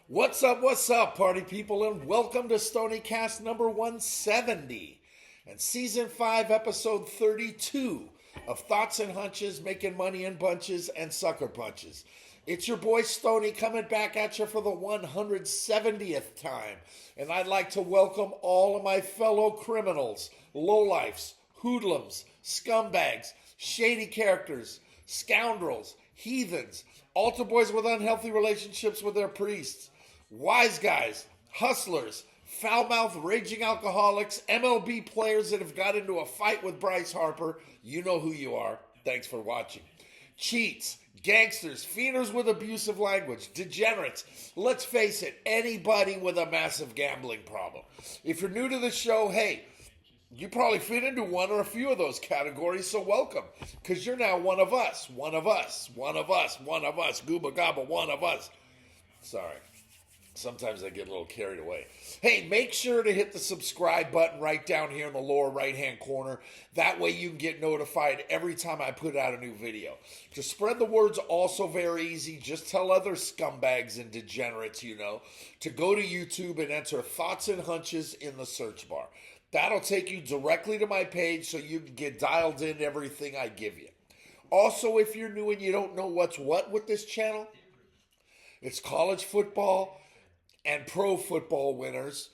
What's up, party people, and welcome to Stoniecast number 170 and season 5, episode 32 of Thoughts and Hunches, Making Money in Bunches and Sucker Punches. It's your boy Stony coming back at you for the 170th time, and I'd like to welcome all of my fellow criminals, lowlifes, hoodlums, scumbags, shady characters, scoundrels, heathens, altar boys with unhealthy relationships with their priests, wise guys, hustlers, foul-mouthed raging alcoholics, MLB players that have got into a fight with Bryce Harper. You know who you are. Thanks for watching. Cheats, gangsters, fienders with abusive language, degenerates. Let's face it, anybody with a massive gambling problem. If you're new to the show, hey, you probably fit into one or a few of those categories, so welcome, because you're now one of us, one of us, one of us, one of us, gooba gobba, one of us. Sorry. Sometimes I get a little carried away. Hey, make sure to hit the subscribe button right down here in the lower right-hand corner. That way you can get notified every time I put out a new video. To spread the word's also very easy. Just tell other scumbags and degenerates you know to go to YouTube and enter Thoughts and Hunches in the search bar. That'll take you directly to my page so you can get dialed in everything I give you. Also, if you're new and you don't know what's what with this channel, it's college football and pro football winners,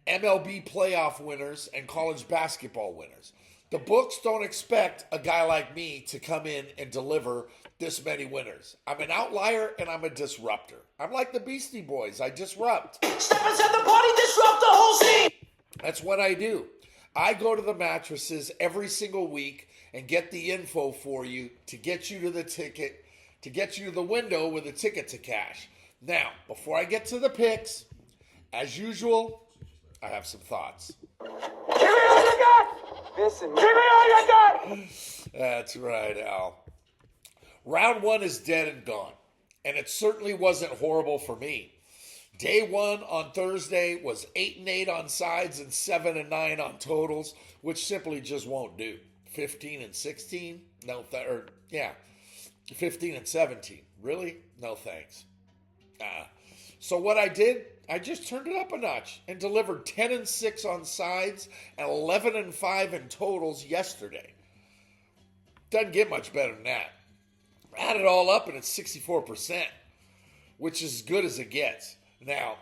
MLB playoff winners, and college basketball winners. The books don't expect a guy like me to come in and deliver this many winners. I'm an outlier and I'm a disruptor. I'm like the Beastie Boys. I disrupt. Step inside the party, disrupt the whole scene! That's what I do. I go to the mattresses every single week and get the info for you to get you to the ticket, to get you to the window with a ticket to cash. Now, before I get to the picks, as usual, I have some thoughts. Give me all you got! Listen, give me all you got! That's right, Al. Round 1 is dead and gone, and it certainly wasn't horrible for me. Day 1 on Thursday was 8-8 on sides and 7-9 on totals, which simply just won't do. 15-16? No, 15-17. Really? No thanks. So what I did, I just turned it up a notch and delivered 10-6 on sides and 11-5 in totals yesterday. Doesn't get much better than that. Add it all up and it's 64%, which is as good as it gets. Now,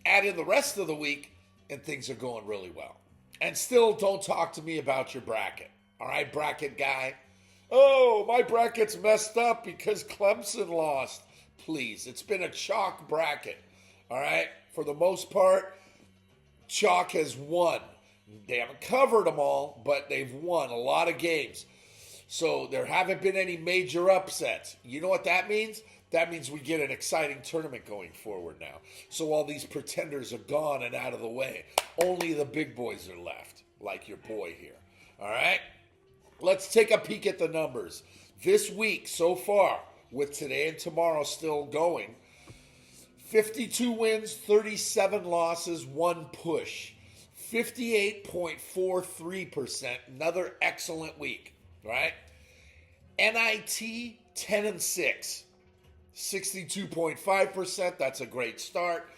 add in the rest of the week and things are going really well. And still, don't talk to me about your bracket. All right, bracket guy? Oh, my bracket's messed up because Clemson lost. Please, it's been a chalk bracket, all right? For the most part, chalk has won. They haven't covered them all, but they've won a lot of games. So there haven't been any major upsets. You know what that means? That means we get an exciting tournament going forward now. So all these pretenders are gone and out of the way. Only the big boys are left, like your boy here, all right? Let's take a peek at the numbers. This week so far, with today and tomorrow still going, 52 wins, 37 losses, 1 push. 58.43%, another excellent week, right? NIT, 10-6, 62.5%, that's a great start.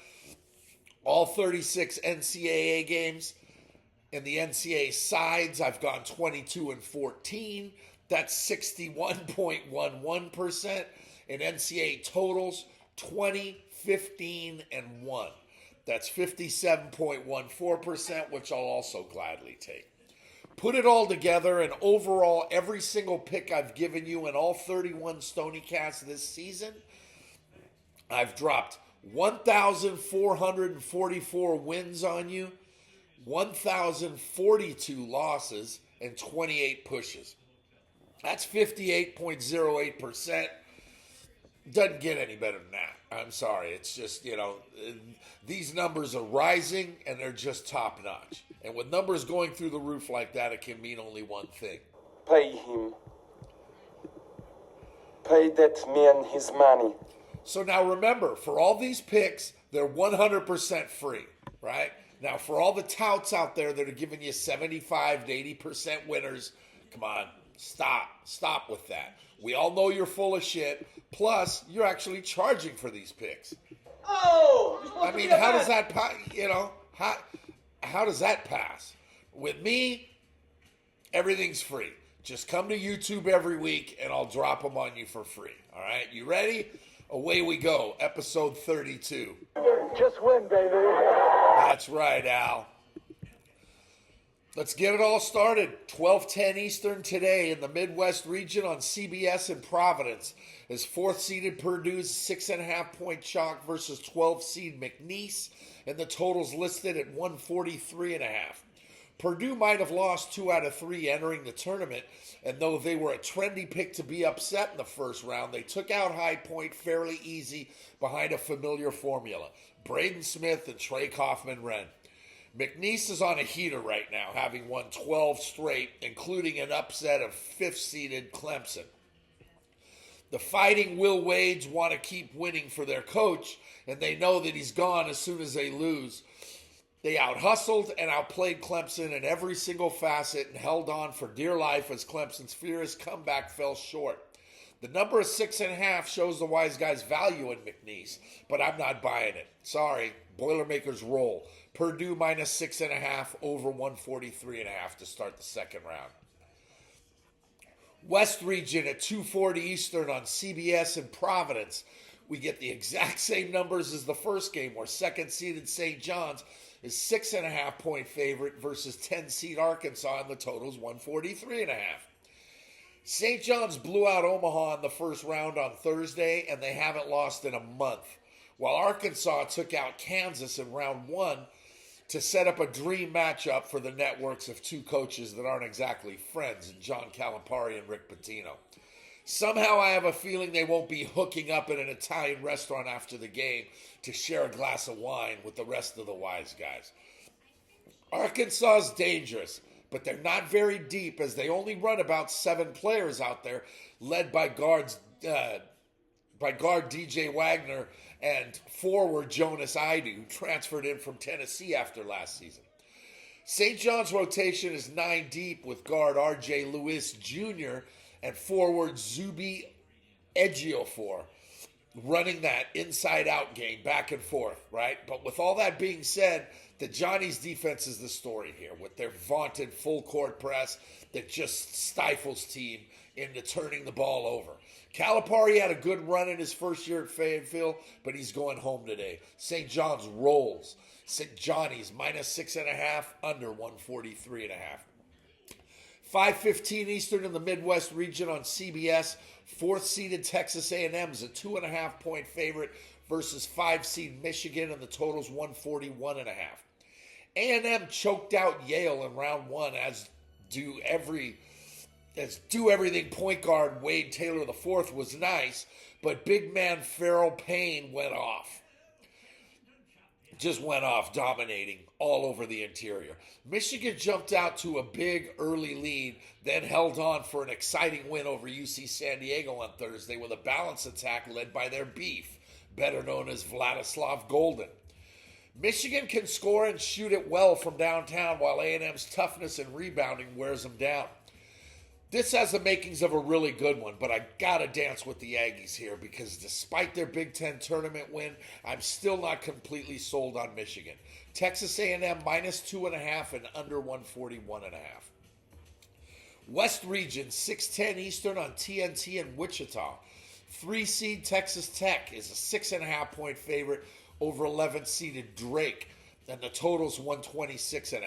All 36 NCAA games. In the NCAA sides, I've gone 22-14. That's 61.11%. In NCAA totals, 20-15-1. That's 57.14%, which I'll also gladly take. Put it all together, and overall, every single pick I've given you in all 31 Stoniecast this season, I've dropped 1,444 wins on you, 1,042 losses, and 28 pushes. That's 58.08%. Doesn't get any better than that. I'm sorry. It's just, these numbers are rising and they're just top notch. And with numbers going through the roof like that, it can mean only one thing. Pay him. Pay that man his money. So now remember, for all these picks, they're 100% free, right? Now, for all the touts out there that are giving you 75 to 80% winners, come on. Stop with that. We all know you're full of shit. Plus, you're actually charging for these picks. Oh! You're supposed I to mean, be a how does man. that how does that pass? With me, everything's free. Just come to YouTube every week and I'll drop them on you for free. All right, you ready? Away we go. Episode 32. Just win, baby. That's right, Al. Let's get it all started. 12:10 Eastern today in the Midwest region on CBS in Providence as fourth-seeded Purdue's 6.5-point chalk versus 12-seed McNeese, and the totals listed at 143.5. Purdue might have lost 2 out of 3 entering the tournament, and though they were a trendy pick to be upset in the first round, they took out High Point fairly easy behind a familiar formula: Braden Smith and Trey Kaufman-Renn. McNeese is on a heater right now, having won 12 straight, including an upset of 5th-seeded Clemson. The Fighting Will Wades want to keep winning for their coach, and they know that he's gone as soon as they lose. They out-hustled and outplayed Clemson in every single facet and held on for dear life as Clemson's furious comeback fell short. The number of 6.5 shows the wise guys' value in McNeese, but I'm not buying it. Sorry, Boilermakers roll. Purdue minus 6.5 over 143.5 to start the second round. West region at 2:40 Eastern on CBS in Providence. We get the exact same numbers as the first game, where second-seeded St. John's is 6.5-point favorite versus 10-seed Arkansas, and the total's 143.5. St. John's blew out Omaha in the first round on Thursday, and they haven't lost in a month, while Arkansas took out Kansas in round 1 to set up a dream matchup for the networks of two coaches that aren't exactly friends, in John Calipari and Rick Pitino. Somehow I have a feeling they won't be hooking up at an Italian restaurant after the game to share a glass of wine with the rest of the wise guys. Arkansas is dangerous, but they're not very deep as they only run about 7 players out there, led by guard DJ Wagner and forward Jonas Idu, who transferred in from Tennessee after last season. St. John's rotation is 9 deep with guard R.J. Lewis Jr. and forward Zubi Ejiofor running that inside-out game back and forth, right? But with all that being said, the Johnny's defense is the story here with their vaunted full-court press that just stifles team into turning the ball over. Calipari had a good run in his first year at Fayetteville, but he's going home today. St. John's rolls. St. Johnny's minus 6.5, under 143.5. 5:15 Eastern in the Midwest region on CBS. Fourth-seeded Texas A&M's a 2.5-point favorite versus 5-seed Michigan, and the total's 141.5. A&M choked out Yale in round 1, as do everything point guard Wade Taylor IV was nice, but big man Farrell Payne went off. Just went off, dominating all over the interior. Michigan jumped out to a big early lead, then held on for an exciting win over UC San Diego on Thursday with a balanced attack led by their beef, better known as Vladislav Golden. Michigan can score and shoot it well from downtown, while A&M's toughness and rebounding wears them down. This has the makings of a really good one, but I gotta dance with the Aggies here because despite their Big Ten tournament win, I'm still not completely sold on Michigan. Texas A&M minus 2.5 and under 141.5. West Region, 6:10 Eastern on TNT in Wichita. 3-seed Texas Tech is a 6.5-point favorite over 11-seeded Drake, and the total's 126.5.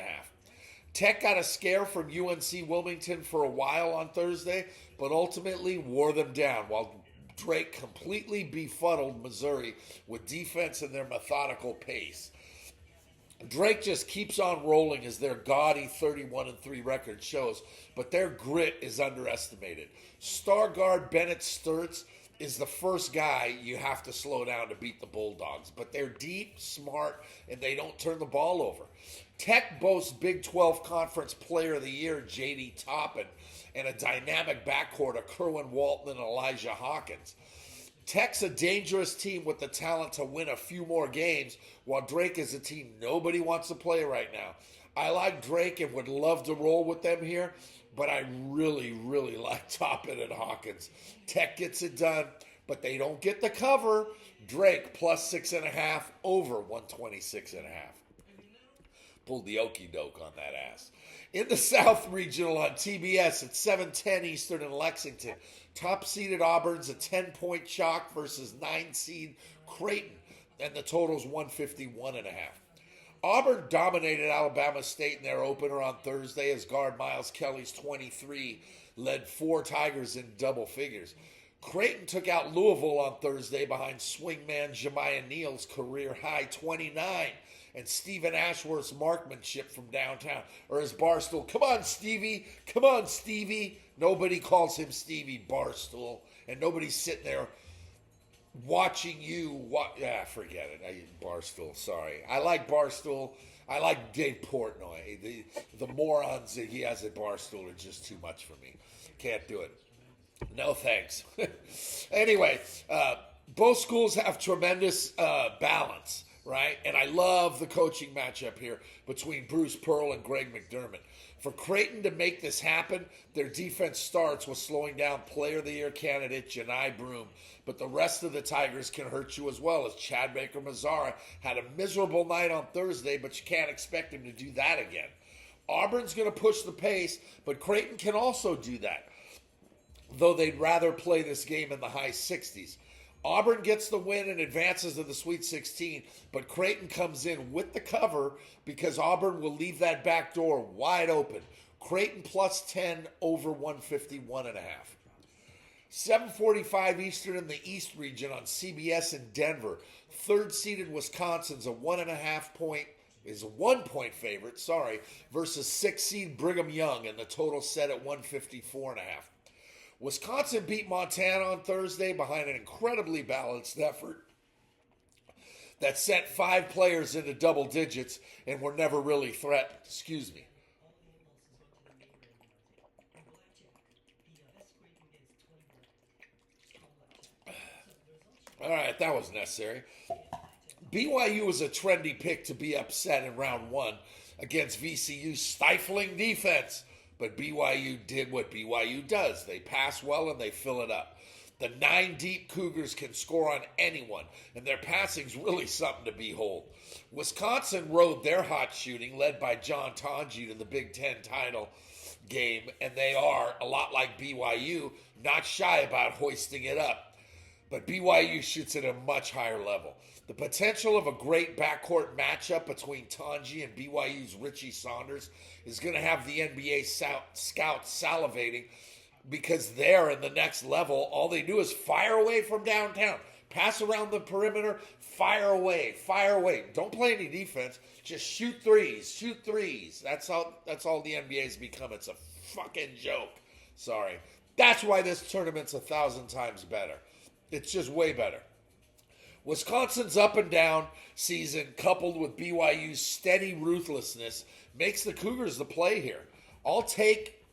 Tech got a scare from UNC Wilmington for a while on Thursday, but ultimately wore them down, while Drake completely befuddled Missouri with defense and their methodical pace. Drake just keeps on rolling as their gaudy 31-3 record shows, but their grit is underestimated. Star guard Bennett Sturtz is the first guy you have to slow down to beat the Bulldogs, but they're deep, smart, and they don't turn the ball over. Tech boasts Big 12 Conference Player of the Year J.D. Toppin and a dynamic backcourt of Kerwin Walton and Elijah Hawkins. Tech's a dangerous team with the talent to win a few more games, while Drake is a team nobody wants to play right now. I like Drake and would love to roll with them here, but I really, really like Toppin and Hawkins. Tech gets it done, but they don't get the cover. Drake plus 6.5 over 126.5. Pulled the okey doke on that ass. In the South Regional on TBS at 7:10 Eastern in Lexington, top-seeded Auburn's a 10-point chalk versus 9-seed Creighton, and the total's 151.5. Auburn dominated Alabama State in their opener on Thursday as guard Miles Kelly's 23 led 4 Tigers in double figures. Creighton took out Louisville on Thursday behind swingman Jemiah Neal's career-high 29 and Stephen Ashworth's marksmanship from downtown. Or as Barstool, come on, Stevie. Nobody calls him Stevie Barstool, and nobody's sitting there watching you. Forget it. Barstool, sorry. I like Barstool. I like Dave Portnoy. The morons that he has at Barstool are just too much for me. Can't do it. No thanks. Anyway, both schools have tremendous balance, right? And I love the coaching matchup here between Bruce Pearl and Greg McDermott. For Creighton to make this happen, their defense starts with slowing down Player of the Year candidate Janai Broom, but the rest of the Tigers can hurt you as well, as Chad Baker-Mazara had a miserable night on Thursday, but you can't expect him to do that again. Auburn's going to push the pace, but Creighton can also do that, though they'd rather play this game in the high 60s. Auburn gets the win and advances to the Sweet 16, but Creighton comes in with the cover because Auburn will leave that back door wide open. Creighton plus 10 over 151.5. 7:45 Eastern in the East region on CBS in Denver. Third-seeded Wisconsin's a 1.5 favorite, versus 6-seed Brigham Young, and the total set at 154.5. Wisconsin beat Montana on Thursday behind an incredibly balanced effort that sent 5 players into double digits and were never really threatened. Excuse me. All right, that was necessary. BYU was a trendy pick to be upset in round 1 against VCU's stifling defense. But BYU did what BYU does. They pass well and they fill it up. The 9-deep Cougars can score on anyone, and their passing's really something to behold. Wisconsin rode their hot shooting, led by John Tonji, to the Big Ten title game, and they are, a lot like BYU, not shy about hoisting it up. But BYU shoots at a much higher level. The potential of a great backcourt matchup between Tonji and BYU's Richie Saunders is going to have the NBA scouts salivating, because there in the next level, all they do is fire away from downtown. Pass around the perimeter, fire away. Don't play any defense. Just shoot threes. That's all the NBA's become. It's a fucking joke. Sorry. That's why this tournament's 1,000 times better. It's just way better. Wisconsin's up and down season, coupled with BYU's steady ruthlessness, makes the Cougars the play here. I'll take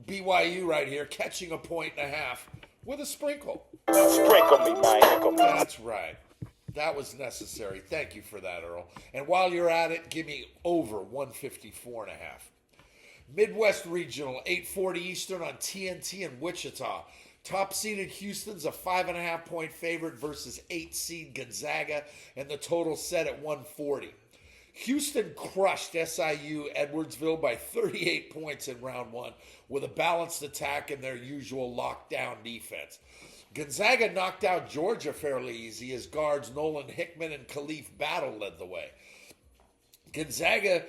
BYU right here, catching a 1.5 with a sprinkle. Sprinkle me, man. That's right. That was necessary. Thank you for that, Earl. And while you're at it, give me over 154.5. Midwest Regional, 8:40 Eastern on TNT in Wichita. Top-seeded Houston's a 5.5-point favorite versus 8-seed Gonzaga, and the total set at 140. Houston crushed SIU Edwardsville by 38 points in round 1 with a balanced attack and their usual lockdown defense. Gonzaga knocked out Georgia fairly easy as guards Nolan Hickman and Khalif Battle led the way. Gonzaga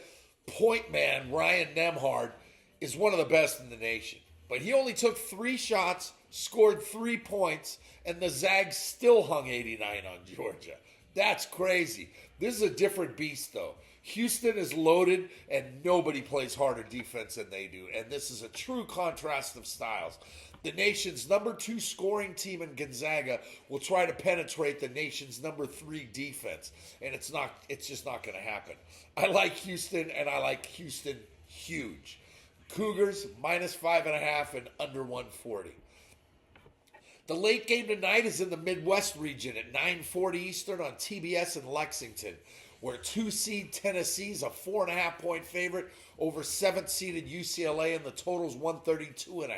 point man Ryan Nembhard is one of the best in the nation, but he only took 3 shots, scored 3 points, and the Zags still hung 89 on Georgia. That's crazy. This is a different beast, though. Houston is loaded, and nobody plays harder defense than they do, and this is a true contrast of styles. The nation's number 2 scoring team in Gonzaga will try to penetrate the nation's number 3 defense, and it's just not going to happen. I like Houston, and I like Houston huge. Cougars minus 5.5 and under 140. The late game tonight is in the Midwest region at 9:40 Eastern on TBS in Lexington, where 2-seed Tennessee's a 4.5-point favorite over 7th-seeded UCLA, and the total's 132.5.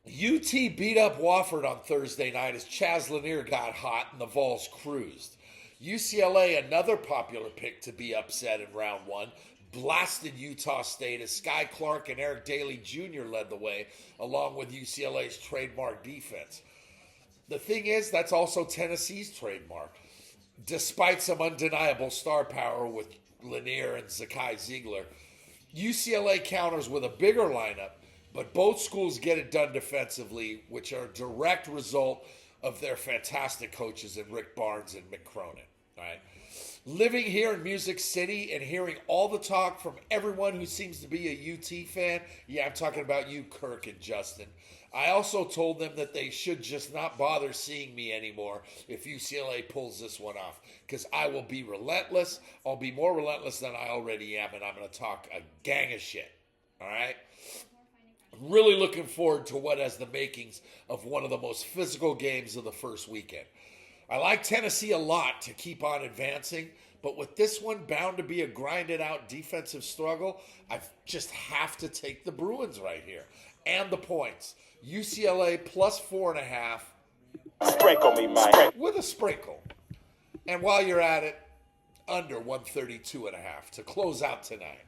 UT beat up Wofford on Thursday night as Chaz Lanier got hot and the Vols cruised. UCLA, another popular pick to be upset in round one, blasted Utah State as Sky Clark and Eric Daly Jr. led the way, along with UCLA's trademark defense. The thing is, that's also Tennessee's trademark. Despite some undeniable star power with Lanier and Zakai Ziegler, UCLA counters with a bigger lineup, but both schools get it done defensively, which are a direct result of their fantastic coaches in Rick Barnes and Mick Cronin. All right? Living here in Music City and hearing all the talk from everyone who seems to be a UT fan, yeah, I'm talking about you, Kirk and Justin. I also told them that they should just not bother seeing me anymore if UCLA pulls this one off, because I will be relentless. I'll be more relentless than I already am, and I'm going to talk a gang of shit. All right? I'm really looking forward to what has the makings of one of the most physical games of the first weekend. I like Tennessee a lot to keep on advancing, but with this one bound to be a grinded out defensive struggle, I just have to take the Bruins right here. And the points. UCLA plus 4.5. Sprinkle me, man. With a sprinkle. And while you're at it, under 132.5 to close out tonight.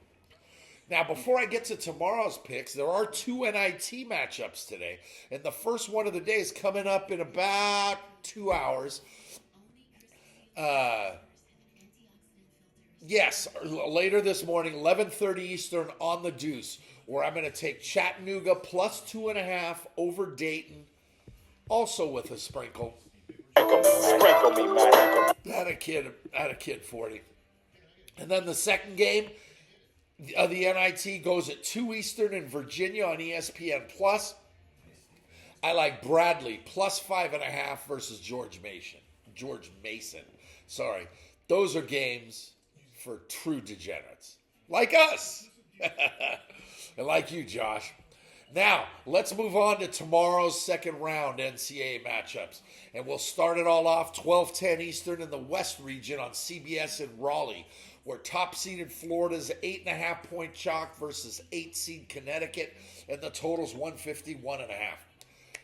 Now, before I get to tomorrow's picks, there are two NIT matchups today. And the first one of the day is coming up in about 2 hours. Yes, later this morning, 11:30 Eastern on the Deuce, where I'm going to take Chattanooga plus 2.5 over Dayton, also with a sprinkle. Sprinkle me, man. Had a kid 40. And then the second game of the NIT goes at 2 Eastern in Virginia on ESPN Plus. I like Bradley plus 5.5 versus George Mason. Sorry. Those are games for true degenerates. Like us. And like you, Josh. Now, let's move on to tomorrow's second round NCAA matchups. And we'll start it all off 12:10 Eastern in the West region on CBS in Raleigh, where top-seeded Florida's 8.5-point chalk versus 8-seed Connecticut, and the total's 151.5.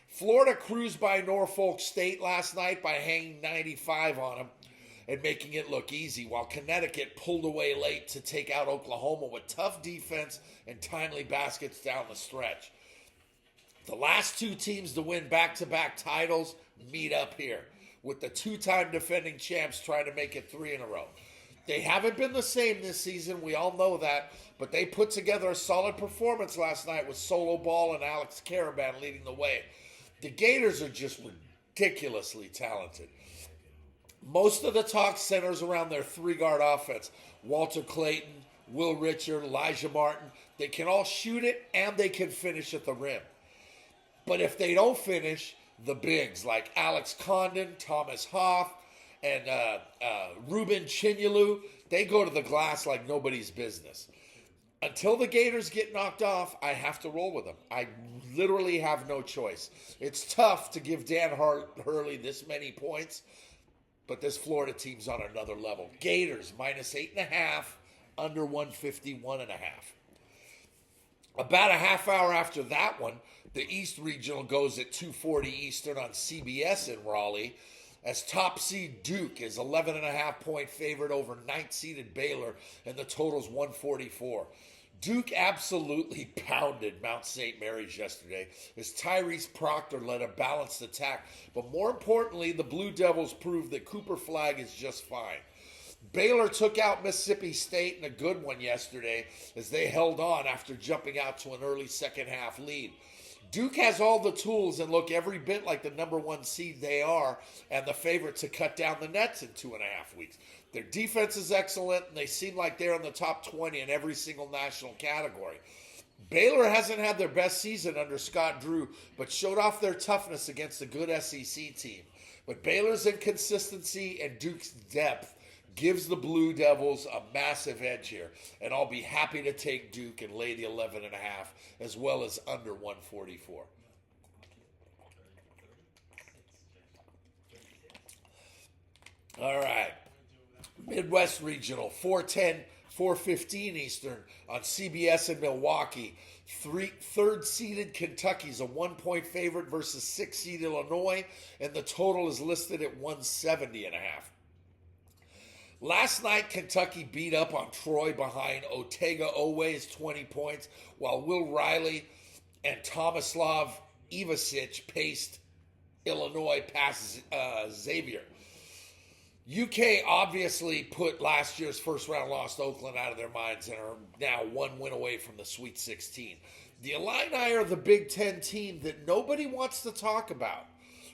Florida cruised by Norfolk State last night by hanging 95 on them and making it look easy, while Connecticut pulled away late to take out Oklahoma with tough defense and timely baskets down the stretch. The last two teams to win back-to-back titles meet up here, with the two-time defending champs trying to make it 3 in a row. They haven't been the same this season, we all know that, but they put together a solid performance last night with Solo Ball and Alex Caravan leading the way. The Gators are just ridiculously talented. Most of the talk centers around their three-guard offense. Walter Clayton, Will Richard, Elijah Martin. They can all shoot it and they can finish at the rim. But if they don't finish, the bigs like Alex Condon, Thomas Hoff, and Ruben Chinyelu, they go to the glass like nobody's business. Until the Gators get knocked off, I have to roll with them. I literally have no choice. It's tough to give Dan Hurley this many points, but this Florida team's on another level. Gators minus 8.5, under 151.5. About a half hour after that one, the East Regional goes at 2:40 Eastern on CBS in Raleigh, as top seed Duke is 11.5-point favorite over 9th-seeded Baylor, and the total's 144. Duke absolutely pounded Mount St. Mary's yesterday as Tyrese Proctor led a balanced attack. But more importantly, the Blue Devils proved that Cooper Flagg is just fine. Baylor took out Mississippi State in a good one yesterday as they held on after jumping out to an early second-half lead. Duke has all the tools and look every bit like the number one seed they are and the favorite to cut down the nets in 2.5 weeks. Their defense is excellent, and they seem like they're in the top 20 in every single national category. Baylor hasn't had their best season under Scott Drew, but showed off their toughness against a good SEC team. But Baylor's inconsistency and Duke's depth gives the Blue Devils a massive edge here, and I'll be happy to take Duke and lay the 11.5 as well as under 144. All right. Midwest Regional, 4:10 4:15 Eastern on CBS in Milwaukee. Third-seeded Kentucky's a 1-point favorite versus 6th-seed Illinois, and the total is listed at 170.5. Last night, Kentucky beat up on Troy behind Otega Oweh's 20 points, while Will Riley and Tomislav Ivasic paced Illinois past Xavier. UK obviously put last year's first-round loss to Oakland out of their minds and are now one win away from the Sweet 16. The Illini are the Big Ten team that nobody wants to talk about,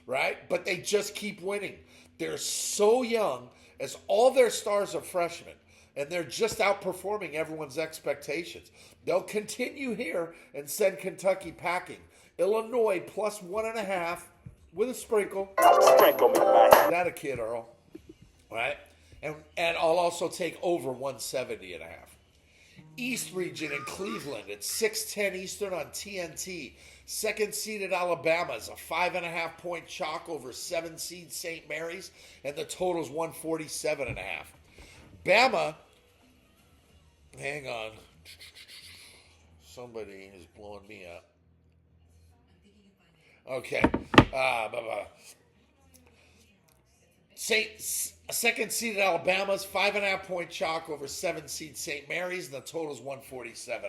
right? But they just keep winning. They're so young, as all their stars are freshmen, and they're just outperforming everyone's expectations. They'll continue here and send Kentucky packing. Illinois plus 1.5 with a sprinkle. Sprinkle me, man. Is that a kid, Earl? Right? And I'll also take over 170.5. East region in Cleveland at 6:10 Eastern on TNT. Second-seeded Alabama is a 5.5-point chalk over 7-seed St. Mary's, and the total's 147.5. Bama, hang on. Somebody is blowing me up. Okay. Second-seeded Alabama's 5.5-point chalk over 7-seed St. Mary's, and the total's 147.5.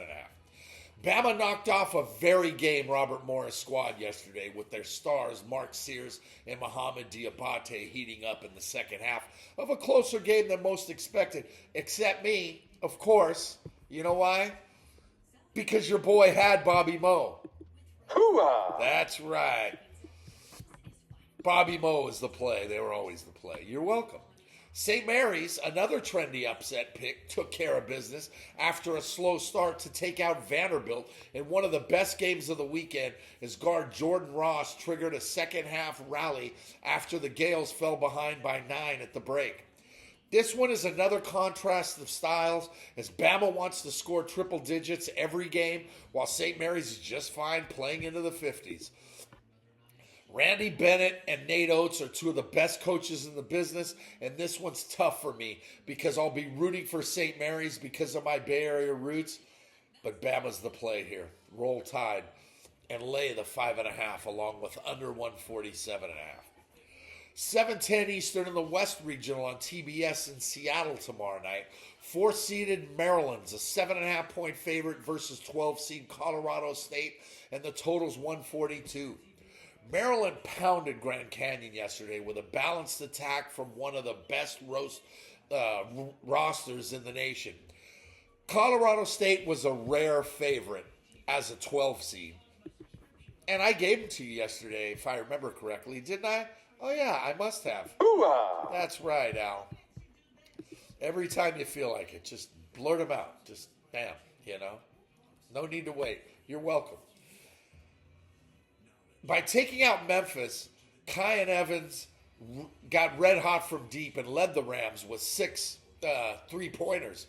Bama knocked off a very game Robert Morris squad yesterday with their stars Mark Sears and Mohamed Diabate heating up in the second half of a closer game than most expected, except me, of course. You know why? Because your boy had Bobby Moe. Hoo-ah! That's right. Bobby Moe is the play. They were always the play. You're welcome. St. Mary's, another trendy upset pick, took care of business after a slow start to take out Vanderbilt in one of the best games of the weekend as guard Jordan Ross triggered a second-half rally after the Gales fell behind by 9 at the break. This one is another contrast of styles as Bama wants to score triple digits every game while St. Mary's is just fine playing into the 50s. Randy Bennett and Nate Oates are two of the best coaches in the business, and this one's tough for me because I'll be rooting for St. Mary's because of my Bay Area roots, but Bama's the play here. Roll Tide and lay the 5.5 along with under 147.5. 7:10 Eastern in the West Regional on TBS in Seattle tomorrow night. 4th-seeded Maryland's a 7.5-point favorite versus 12-seed Colorado State, and the total's 142. Maryland pounded Grand Canyon yesterday with a balanced attack from one of the best rosters in the nation. Colorado State was a rare favorite as a 12 seed. And I gave them to you yesterday, if I remember correctly, didn't I? Oh, yeah, I must have. Hoo-ah! That's right, Al. Every time you feel like it, just blurt them out. Just bam, you know. No need to wait. You're welcome. By taking out Memphis, Kyan Evans got red hot from deep and led the Rams with 6 three-pointers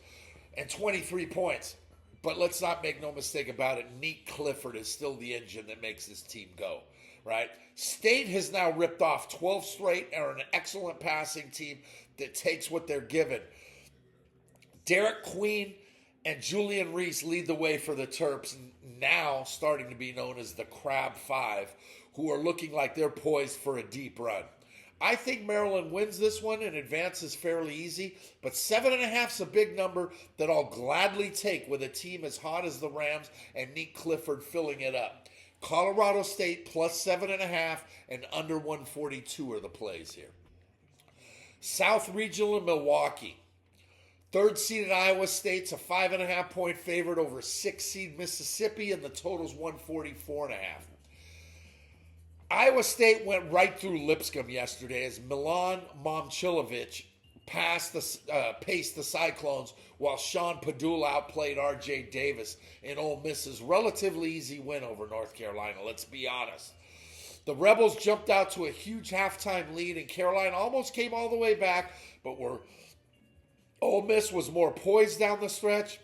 and 23 points. But let's not make no mistake about it. Nick Clifford is still the engine that makes this team go, right? State has now ripped off 12 straight and are an excellent passing team that takes what they're given. Derek Queen and Julian Reese lead the way for the Terps, now starting to be known as the Crab Five, who are looking like they're poised for a deep run. I think Maryland wins this one and advances fairly easy, but 7.5 is a big number that I'll gladly take with a team as hot as the Rams and Nick Clifford filling it up. Colorado State plus 7.5 and under 142 are the plays here. South Regional in Milwaukee. 3rd-seeded Iowa State's a 5.5-point favorite over 6th-seed Mississippi, and the total's 144.5. Iowa State went right through Lipscomb yesterday as Milan Momcilovic paced the Cyclones while Sean Padula outplayed R.J. Davis in Ole Miss's relatively easy win over North Carolina, let's be honest. The Rebels jumped out to a huge halftime lead, and Carolina almost came all the way back, but Ole Miss was more poised down the stretch,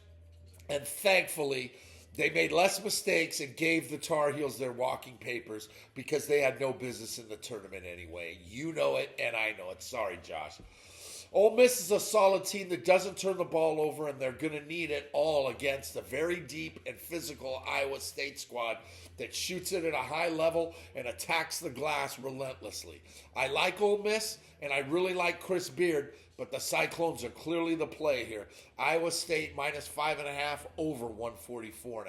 and thankfully, they made less mistakes and gave the Tar Heels their walking papers because they had no business in the tournament anyway. You know it, and I know it. Sorry, Josh. Ole Miss is a solid team that doesn't turn the ball over, and they're going to need it all against a very deep and physical Iowa State squad that shoots it at a high level and attacks the glass relentlessly. I like Ole Miss, and I really like Chris Beard, but the Cyclones are clearly the play here. Iowa State minus 5.5 over 144.5.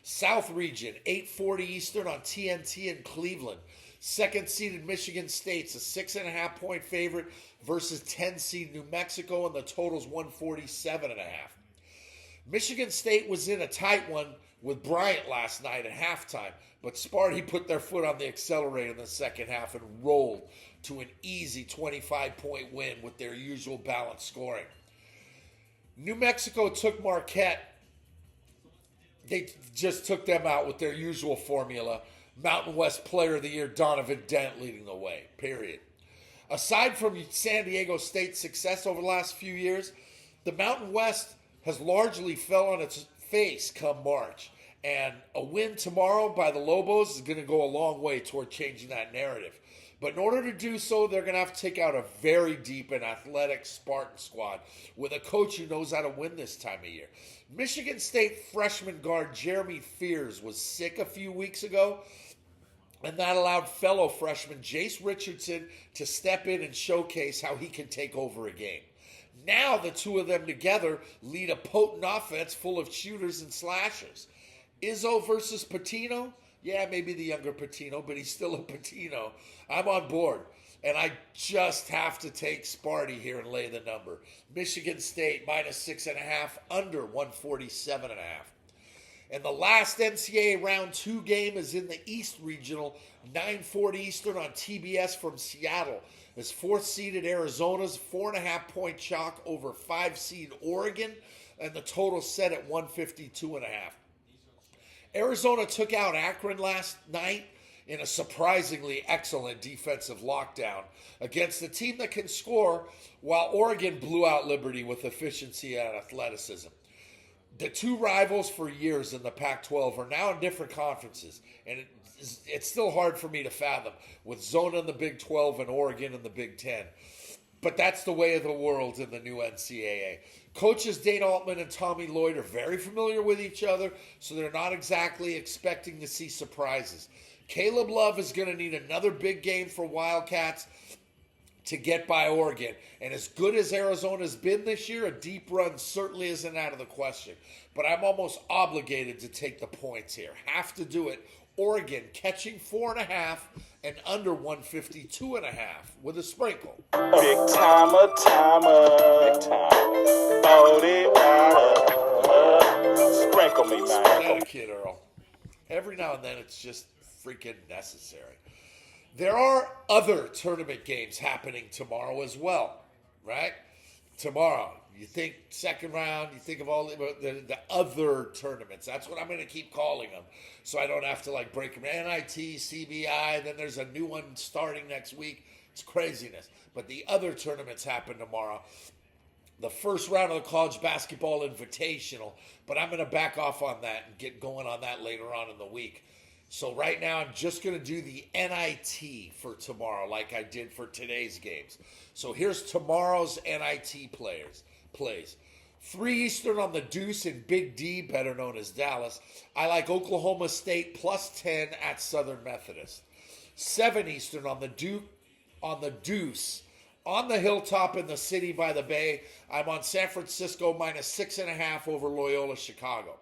South Region, 8:40 Eastern on TNT in Cleveland. Second-seeded Michigan State's a 6.5-point favorite versus 10-seed New Mexico, and the total's 147.5. Michigan State was in a tight one with Bryant last night at halftime, but Sparty put their foot on the accelerator in the second half and rolled to an easy 25-point win with their usual balanced scoring. New Mexico took Marquette. They just took them out with their usual formula. Mountain West Player of the Year, Donovan Dent leading the way, period. Aside from San Diego State's success over the last few years, the Mountain West has largely fell on its face come March. And a win tomorrow by the Lobos is going to go a long way toward changing that narrative. But in order to do so, they're going to have to take out a very deep and athletic Spartan squad with a coach who knows how to win this time of year. Michigan State freshman guard Jeremy Fears was sick a few weeks ago, and that allowed fellow freshman Jace Richardson to step in and showcase how he can take over a game. Now the two of them together lead a potent offense full of shooters and slashers. Izzo versus Patino? Yeah, maybe the younger Patino, but he's still a Patino. I'm on board. And I just have to take Sparty here and lay the number. Michigan State minus 6.5, under 147.5. And the last NCAA Round 2 game is in the East Regional, 9:40 Eastern on TBS from Seattle. As fourth-seeded Arizona's 4.5-point chalk over 5-seed Oregon, and the total set at 152.5. Arizona took out Akron last night in a surprisingly excellent defensive lockdown against a team that can score, while Oregon blew out Liberty with efficiency and athleticism. The two rivals for years in the Pac-12 are now in different conferences, and it's still hard for me to fathom, with Zona in the Big 12 and Oregon in the Big 10. But that's the way of the world in the new NCAA. Coaches Dane Altman and Tommy Lloyd are very familiar with each other, so they're not exactly expecting to see surprises. Caleb Love is going to need another big game for Wildcats to get by Oregon. And as good as Arizona's been this year, a deep run certainly isn't out of the question. But I'm almost obligated to take the points here. Have to do it. Oregon catching 4.5 and under 152.5 with a sprinkle. Big timer, big time. 40 water. Sprinkle me, man. That a kid, Earl. Every now and then it's just freaking necessary. There are other tournament games happening tomorrow as well, right? Tomorrow. You think second round, you think of all the other tournaments. That's what I'm going to keep calling them, so I don't have to break them. NIT, CBI, then there's a new one starting next week. It's craziness. But the other tournaments happen tomorrow. The first round of the College Basketball Invitational, but I'm going to back off on that and get going on that later on in the week. So right now I'm just going to do the NIT for tomorrow like I did for today's games. So here's tomorrow's NIT plays. 3 Eastern on the Deuce in Big D, better known as Dallas. I like Oklahoma State plus 10 at Southern Methodist. 7 Eastern on the Deuce. On the Hilltop in the City by the Bay, I'm on San Francisco minus 6.5 over Loyola Chicago.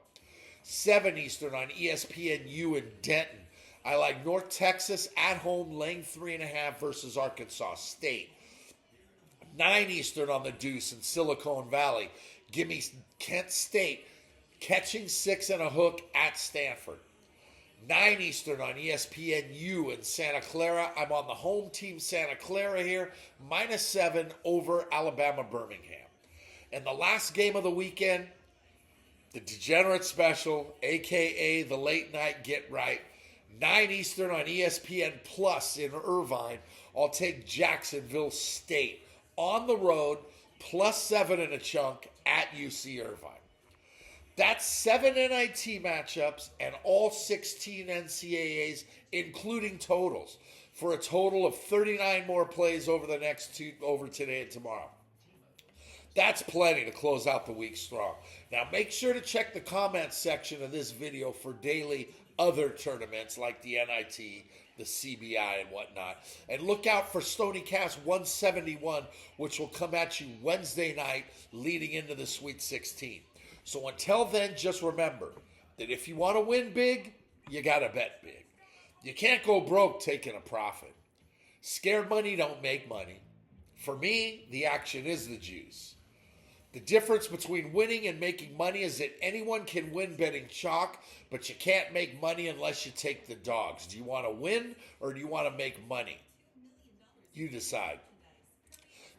7 Eastern on ESPNU in Denton. I like North Texas at home laying 3.5 versus Arkansas State. 9 Eastern on the Deuce in Silicon Valley. Give me Kent State catching 6 and a hook at Stanford. 9 Eastern on ESPNU in Santa Clara. I'm on the home team Santa Clara here. Minus 7 over Alabama Birmingham. And the last game of the weekend, the Degenerate Special, a.k.a. the late night get right. 9 Eastern on ESPN Plus in Irvine. I'll take Jacksonville State on the road, plus 7 and a chunk at UC Irvine. That's 7 NIT matchups and all 16 NCAAs, including totals. for a total of 39 more plays over today and tomorrow. That's plenty to close out the week strong. Now make sure to check the comments section of this video for daily other tournaments like the NIT, the CBI, and whatnot. And look out for Stoniecast 171, which will come at you Wednesday night leading into the Sweet 16. So until then, just remember that if you want to win big, you got to bet big. You can't go broke taking a profit. Scared money don't make money. For me, the action is the juice. The difference between winning and making money is that anyone can win betting chalk, but you can't make money unless you take the dogs. Do you want to win or do you want to make money? You decide.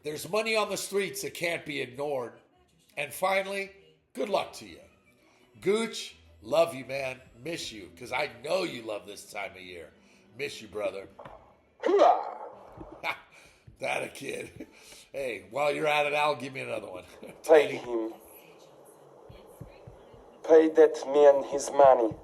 There's money on the streets that can't be ignored. And finally, good luck to you. Gooch, love you, man. Miss you, because I know you love this time of year. Miss you, brother. That a kid. Hey, while you're at it, Al, give me another one. Pay him. Pay that man his money.